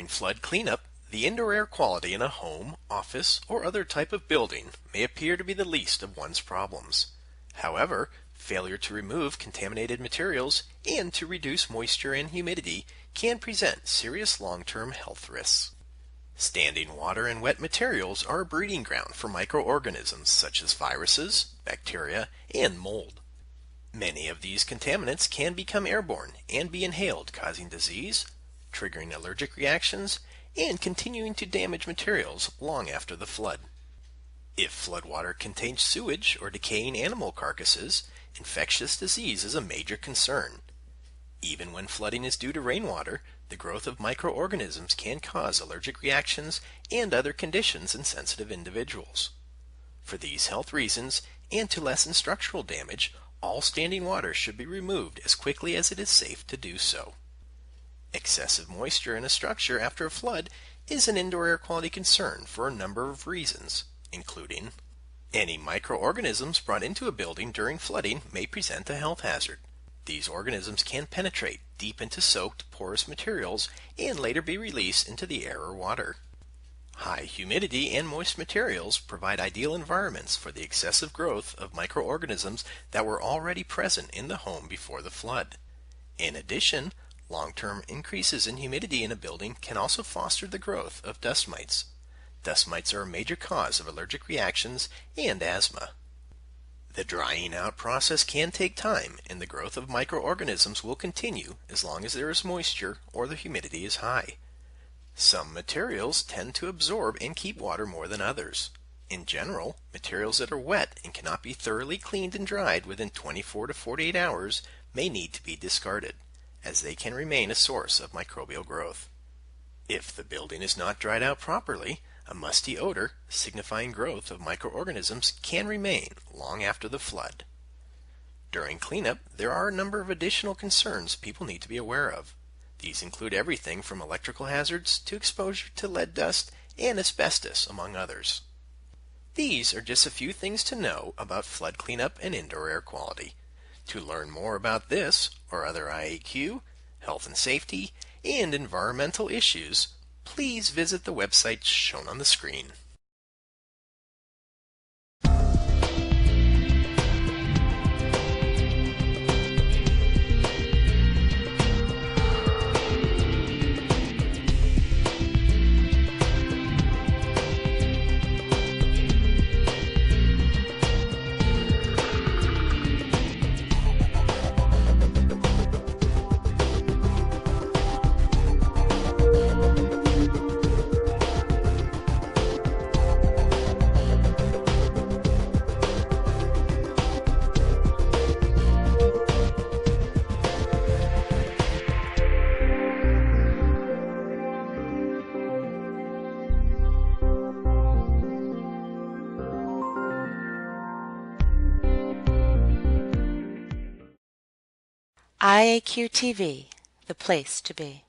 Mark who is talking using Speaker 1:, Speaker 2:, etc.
Speaker 1: During flood cleanup, the indoor air quality in a home, office, or other type of building may appear to be the least of one's problems. However, failure to remove contaminated materials and to reduce moisture and humidity can present serious long-term health risks. Standing water and wet materials are a breeding ground for microorganisms such as viruses, bacteria, and mold. Many of these contaminants can become airborne and be inhaled, causing disease, triggering allergic reactions, and continuing to damage materials long after the flood. If floodwater contains sewage or decaying animal carcasses, infectious disease is a major concern. Even when flooding is due to rainwater, the growth of microorganisms can cause allergic reactions and other conditions in sensitive individuals. For these health reasons, and to lessen structural damage, all standing water should be removed as quickly as it is safe to do so. Excessive moisture in a structure after a flood is an indoor air quality concern for a number of reasons, including any microorganisms brought into a building during flooding may present a health hazard. These organisms can penetrate deep into soaked, porous materials and later be released into the air or water. High humidity and moist materials provide ideal environments for the excessive growth of microorganisms that were already present in the home before the flood. In addition, long-term increases in humidity in a building can also foster the growth of dust mites. Dust mites are a major cause of allergic reactions and asthma. The drying out process can take time, and the growth of microorganisms will continue as long as there is moisture or the humidity is high. Some materials tend to absorb and keep water more than others. In general, materials that are wet and cannot be thoroughly cleaned and dried within 24 to 48 hours may need to be discarded, as they can remain a source of microbial growth. If the building is not dried out properly, a musty odor, signifying growth of microorganisms, can remain long after the flood. During cleanup, there are a number of additional concerns people need to be aware of. These include everything from electrical hazards to exposure to lead dust and asbestos, among others. These are just a few things to know about flood cleanup and indoor air quality. To learn more about this or other IAQ, health and safety, and environmental issues, please visit the website shown on the screen.
Speaker 2: IAQ TV, the place to be.